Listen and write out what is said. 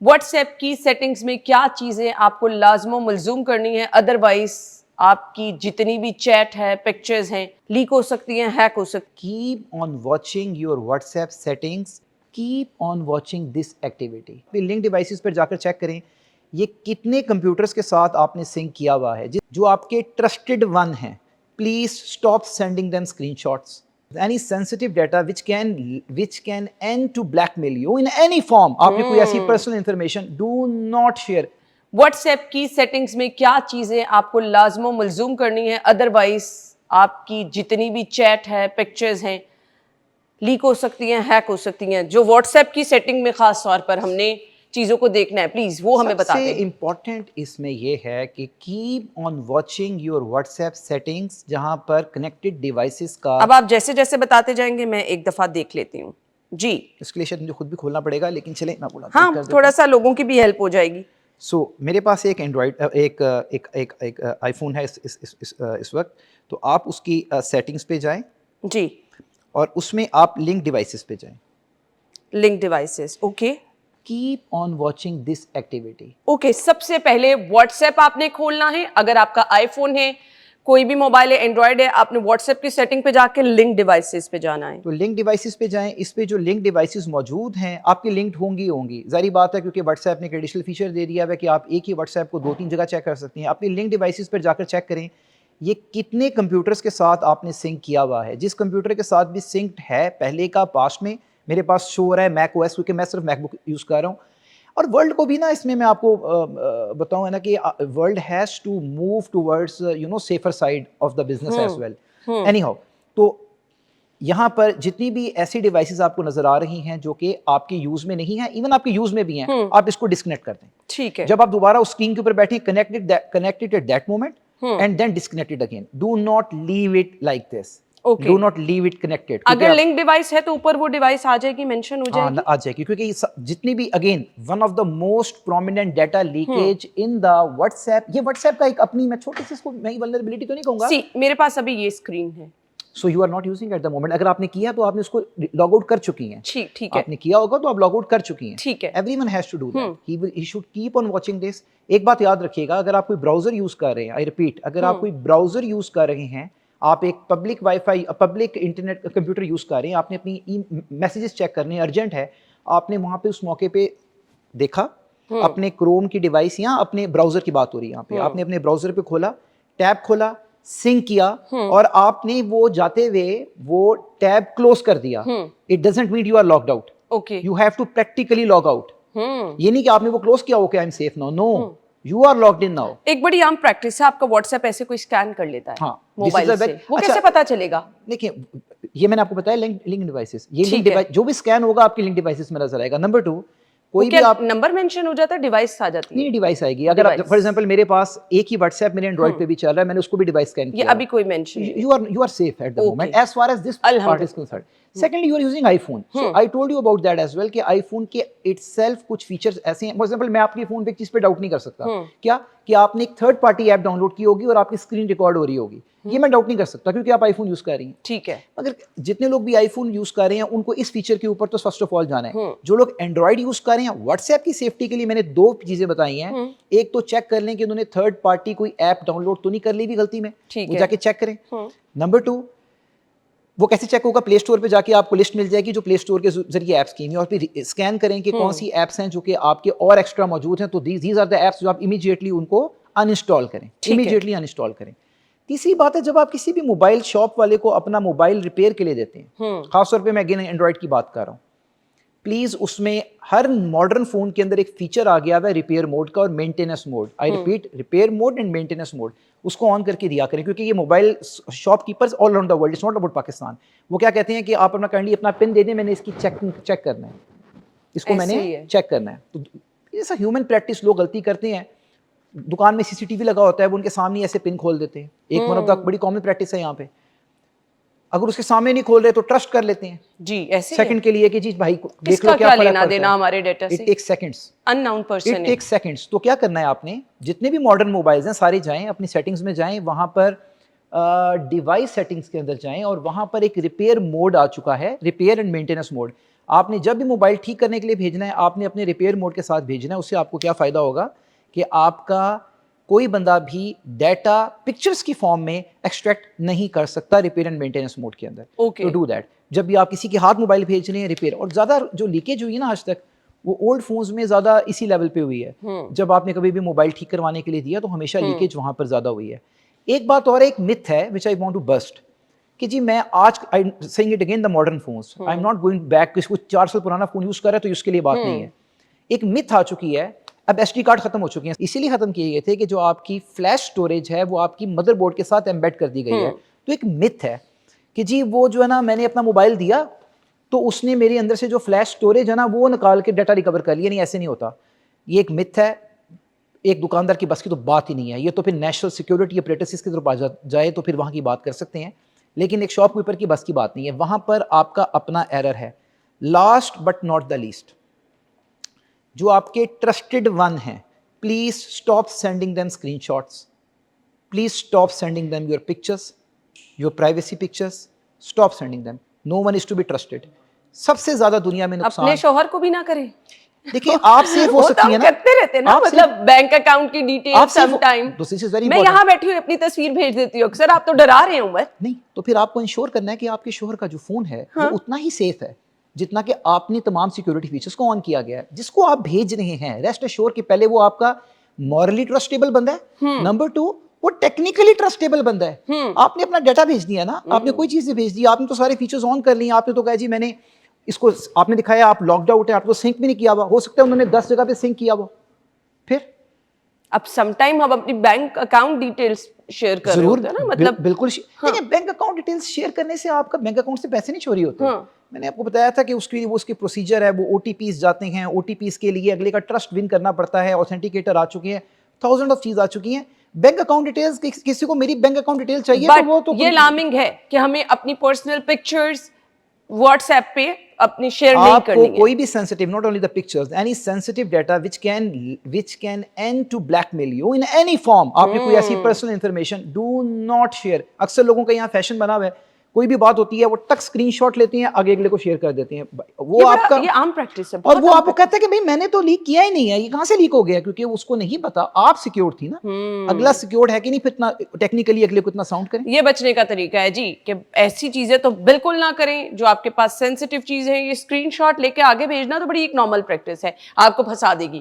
WhatsApp की settings में क्या चीज़ें आपको लाज़िम मलज़ूम करनी है, अदरवाइज आपकी जितनी भी चैट है, पिक्चर्स हैं, लीक हो सकती हैं, हैक हो सकती Keep on watching your WhatsApp settings. Keep on watching this activity. फिर लिंक डिवाइसेस पर जाकर चेक करें ये कितने कंप्यूटर्स के साथ आपने सिंक किया हुआ है जो आपके ट्रस्टेड वन हैं. Please stop sending them screenshots. Any sensitive data which can end to blackmail you in any form. आपकी कोई ऐसी personal information do not share. WhatsApp की सेटिंग्स में क्या चीज़ें आपको लाज़िम मलज़ूम करनी है, अदरवाइज आपकी जितनी भी चैट है, पिक्चर्स हैं, लीक हो सकती हैं, हैक हो सकती हैं. जो व्हाट्सएप की सेटिंग में ख़ास तौर पर हमने चीज़ों को देखना है, प्लीज़ वो हमें बता सबसे दें. इम्पॉर्टेंट इसमें यह है कि keep on watching your WhatsApp settings जहां पर कनेक्टेड डिवाइसेस का. अब आप जैसे जैसे बताते जाएंगे मैं एक दफ़ा देख लेती हूँ जी. इसके लिए शायद मुझे खुद भी खोलना पड़ेगा लेकिन चले मैं बोला हाँ, थोड़ा सा लोगों की भी हेल्प हो जाएगी. मेरे पास एक एंड्रॉयड एक आईफोन है इस वक्त. तो आप उसकी सेटिंग्स पे जाएं जी. और उसमें आप लिंक डिवाइसेस पे जाएं. Link devices, okay. Keep on watching this activity. Okay, सबसे पहले व्हाट्सएप आपने खोलना है. अगर आपका आईफोन है, कोई भी मोबाइल है, एंड्रॉयड है, आपने व्हाट्सएप की सेटिंग पे जाके लिंक डिवाइसेस पे जाना है. तो लिंक डिवाइसेस पे जाएं. इस पे जो लिंक डिवाइसेस मौजूद हैं आपकी लिंक्ड होंगी. जारी बात है क्योंकि व्हाट्सएप ने एक एडिशनल फीचर दे दिया है कि आप एक ही व्हाट्सएप को 2-3 जगह चेक कर सकती हैं. अपनी लिंक डिवाइसेस पर जाकर चेक करें ये कितने कंप्यूटर्स के साथ आपने सिंक किया हुआ है. जिस कंप्यूटर के साथ भी सिंक्ड है पहले का पास्ट में मेरे पास शो हो रहा है मैक ओएस क्योंकि मैं सिर्फ मैकबुक यूज़ कर रहा हूँ. और वर्ल्ड को भी ना इसमें मैं आपको बताऊँ है ना कि world has to move towards safer side of the business as well. Anyhow, तो यहाँ पर जितनी भी ऐसी डिवाइसेस आपको नजर आ रही हैं जो कि आपके यूज में नहीं है, इवन आपके यूज में भी हैं, आप इसको डिस्कनेक्ट कर दें. ठीक है. जब आप दोबारा उस स्क्रीन के ऊपर बैठे connected at that moment and then disconnected again. Do not leave it like this. Do not leave it connected. अगर लिंक डिवाइस है तो ऊपर वो डिवाइस आ जाएगी, मेंशन हो जाएगी. आ जाएगी क्योंकि जितनी भी again one of the most prominent data leakage in the WhatsApp. ये व्हाट्सएप का एक अपनी मैं छोटी सी इसको मैं वल्नरेबिलिटी तो नहीं कहूंगा. सी मेरे पास अभी ये स्क्रीन है. So you are not using at the moment. अगर आपने किया तो आपने उसको लॉग आउट कर चुकी हैं. ठीक है. आपने किया होगा तो आप लॉग आउट कर चुकी हैं. ठीक है. Everyone has to do that. He should keep on watching this. एक बात याद रखिएगा, अगर आप कोई ब्राउजर यूज कर रहे हैं, आई रिपीट, अगर आप कोई ब्राउजर यूज कर रहे हैं, आप एक public wifi public internet computer use कर रहे हैं, आपने अपनी मैसेजेस चेक करने हैं, अर्जेंट है, आपने वहां पे उस मौके पे देखा अपने क्रोम की डिवाइस या अपने ब्राउजर की बात हो रही है यहाँ पे, आपने अपने ब्राउजर पे खोला, टैब खोला, सिंक किया और आपने वो जाते हुए वो टैब क्लोज कर दिया. It doesn't mean you are locked out. Okay. You have to practically log out. ये नहीं कि आपने वो क्लोज किया okay I am safe now. No, you are locked in now. एक बड़ी आम प्रैक्टिस है, आपका व्हाट्सएप ऐसे कोई स्कैन कर लेता है. हाँ, मोबाइल से. वो अच्छा, कैसे पता चलेगा? देखिए ये मैंने आपको बताया लिंक डिवाइसेस. ये लिंक डिवाइस जो भी स्कैन होगा आपकी लिंक डिवाइसेस में नजर आएगा. नंबर 2, कोई भी आप नंबर मेंशन हो जाता है, डिवाइस आ जाती है. नहीं, डिवाइस आएगी. अगर फॉर एग्जांपल मेरे पास एक ही व्हाट्सएप मेरे एंड्रॉइड पे भी चल रहा है, मैंने उसको भी डिवाइस स्कैन किया. ये अभी कोई मेंशन नहीं. you are safe at the moment as far as this part is concerned. Secondly, you are using iPhone. So I told you about that as well कि iPhone के itself कुछ features ऐसे हैं. फॉर एग्जांपल मैं आपके phone पे एक चीज पे डाउट नहीं कर सकता. क्या कि आपने एक थर्ड पार्टी ऐप डाउनलोड की होगी और आपकी स्क्रीन रिकॉर्ड हो रही होगी. ये मैं डाउट नहीं कर सकता क्योंकि आप आईफोन यूज कर रही हैं. ठीक है. मगर जितने लोग भी आईफोन यूज कर रहे हैं उनको इस फीचर के ऊपर तो फर्स्ट ऑफ ऑल जाना है. जो लोग एंड्रॉइड यूज कर रहे हैं, व्हाट्सएप की सेफ्टी के लिए मैंने 2 चीजें बताई हैं. एक तो चेक कर लें कि उन्होंने थर्ड पार्टी कोई ऐप डाउनलोड तो नहीं कर ली भी गलती में, वो जाके चेक करें. नंबर 2, वो कैसे चेक होगा? प्ले स्टोर पे जाके आपको लिस्ट मिल जाएगी जो प्ले स्टोर के जरिए ऐप्स की हैं, और फिर स्कैन करें कि कौन सी ऐप्स हैं जो कि आपके और एक्स्ट्रा मौजूद हैं. तो दीज आर द ऐप्स जो आप इमीडिएटली उनको अनइंस्टॉल करें. इमीडिएटली अनइंस्टॉल करें. तीसरी बात है, जब आप किसी भी मोबाइल शॉप वाले को अपना मोबाइल रिपेयर के लिए देते हैं, खासतौर पे मैं अगेन एंड्रॉइड की बात कर रहा हूँ, प्लीज उसमें हर मॉडर्न फोन के अंदर एक फीचर आ गया है रिपेयर मोड का और maintenance mode. I repeat, repair mode and maintenance mode. उसको ऑन करके दिया करें क्योंकि ये mobile shopkeepers all around the world, it's not about Pakistan, वो क्या कहते हैं कि आप अपना काइंडली अपना पिन दे दें, मैंने इसकी चेक करना है, इसको मैंने चेक करना है. तो ऐसा ह्यूमन प्रैक्टिस लोग गलती करते हैं. दुकान में सीसीटीवी लगा होता है, वो उनके सामने ऐसे पिन खोल देते हैं. एक वन ऑफ द बड़ी कॉमन प्रैक्टिस है यहाँ पे. अगर उसके सामने नहीं खोल रहे तो ट्रस्ट कर लेते हैं जी, ऐसे सेकंड के लिए कि जी भाई देख लो क्या लेना देना हमारे डेटा से. It takes seconds. Unknown person. It takes seconds. तो क्या करना है आपने, जितने भी मॉडर्न मोबाइल्स हैं सारे जाएं अपनी सेटिंग्स में जाएं, वहां पर डिवाइस सेटिंग्स के अंदर जाएं और वहां पर एक रिपेयर मोड आ चुका है, रिपेयर एंड मेंटेनेंस मोड. आपने जब भी मोबाइल ठीक करने के लिए भेजना है, आपने अपने रिपेयर मोड के साथ भेजना है। उससे आपको क्या फ़ायदा होगा कि आपका कोई बंदा भी डाटा पिक्चर्स की फॉर्म में एक्सट्रैक्ट नहीं कर सकता रिपेयर एंड मेंटेनेंस मोड के अंदर। Okay. तो डू दैट। जब भी आप किसी के हाथ मोबाइल भेज रहे हैं रिपेयर, और ज़्यादा जो लीकेज हुई है ना आज तक, वो ओल्ड फोन्स में ज़्यादा इसी लेवल पे हुई है। जब आपने कभी भी मोबाइल ठीक करवाने के लिए दिया तो हमेशा लीकेज वहाँ पर ज़्यादा हुई है। एक बात और, एक मिथ है विच आई वांट टू बस्ट, कि जी मैं आज, I saying it again, the modern phones, I am not going back, किसी को 4 साल पुराना फोन यूज़ कर रहा है तो उसके लिए बात नहीं है। एक मिथ आ चुकी है, अब एसडी कार्ड खत्म हो चुके हैं, इसीलिए खत्म किए गए थे कि जो आपकी फ्लैश स्टोरेज है वो आपकी मदरबोर्ड के साथ एम्बेड कर दी गई है। तो एक मिथ है कि जी वो जो है ना, मैंने अपना मोबाइल दिया तो उसने मेरे अंदर से जो फ्लैश स्टोरेज है ना वो निकाल के डाटा रिकवर कर लिया। नहीं, ऐसे नहीं होता, ये एक मिथ है। एक दुकानदार की बस की तो बात ही नहीं है, ये तो फिर नेशनल सिक्योरिटी अपरेटसेस की तरफ आ जाए तो फिर वहाँ की बात कर सकते हैं, लेकिन एक शॉपकीपर की बस की बात नहीं है। वहाँ पर आपका अपना एरर है। Last but not the least, जो आपके ट्रस्टेड वन हैं, please stop sending them screenshots, please stop sending them your pictures, your privacy pictures, stop sending them. No one is to be trusted. सबसे ज्यादा दुनिया में नुकसान, अपने शौहर को भी ना करें। देखिए आप सेफ हो वो तो सकती है हम ना, करते रहते हैं ना, आप मतलब बैंक अकाउंट की डिटेल आप safe हो- सम टाइम। तो this is very मैं important. यहाँ बैठी हुई अपनी तस्वीर भेज देती हूँ, अक्सर आप तो डरा रहे हैं उमर। नहीं, तो फिर आपको इंश्योर करना है कि आपके शोहर का जो फोन है वो उतना ही सेफ है जितना कि आपने तमाम सिक्योरिटी फीचर्स को ऑन किया गया है। जिसको आप भेज रहे हैं, रेस्ट एश्योर कि पहले वो आपका मॉरली ट्रस्टेबल बंदा है, नंबर 2 वो टेक्निकली ट्रस्टेबल बंदा है। आपने अपना डाटा भेज दिया ना, आपने कोई चीज़ भेज दी, आपने तो सारे फीचर्स ऑन कर लिए, आपने तो कहा जी मैंने इसको, आपने दिखाया आप लॉक्ड आउट है, आपको सिंक भी नहीं किया हुआ, हो सकता है उन्होंने 10 जगह पे सिंक किया हुआ। फिर अब सम टाइम हम अपनी बैंक अकाउंट डिटेल्स शेयर कर रहे जरूर, होते हैं ना, मतलब बिल्कुल देखिए, बैंक अकाउंट डिटेल्स शेयर करने से आपका बैंक अकाउंट से पैसे नहीं चोरी होते। मैंने आपको बताया था कि उसके वो उसके प्रोसीजर है, वो ओटीपीज जाते हैं, ओटीपीज के लिए अगले का ट्रस्ट विन करना पड़ता है, ऑथेंटिकेटर आ चुके हैं, थाउजेंड ऑफ चीज आ चुकी हैं। बैंक अकाउंट डिटेल्स, किसी को मेरी बैंक अकाउंट डिटेल चाहिए तो वो तो ये लामिंग है कि हमें अपनी पर्सनल पिक्चर्स व्हाट्सएप पे अपनी शेयर नहीं करनी है। कोई भी sensitive, not only the pictures, any sensitive data which can end to blackmail you in any form, आपकी कोई ऐसी personal information, do not share. अक्सर लोगों का यहाँ फैशन बना हुआ है, कोई भी बात होती है वो टक स्क्रीनशॉट लेते हैं, आगे अगले को शेयर कर देते हैं। वो आपका, ये आम प्रैक्टिस है, और वो आपको कहता है कि भाई मैंने तो लीक किया ही नहीं है, ये कहाँ से लीक हो गया, क्योंकि उसको नहीं पता आप सिक्योर थी ना। अगला सिक्योर है कि नहीं, फिर इतना टेक्निकली अगले को इतना साउंड करें। ये बचने का तरीका है जी कि ऐसी चीजें तो बिल्कुल ना करें जो आपके पास सेंसिटिव चीज है। ये स्क्रीनशॉट लेके आगे भेजना तो बड़ी एक नॉर्मल प्रैक्टिस है, आपको फंसा देगी।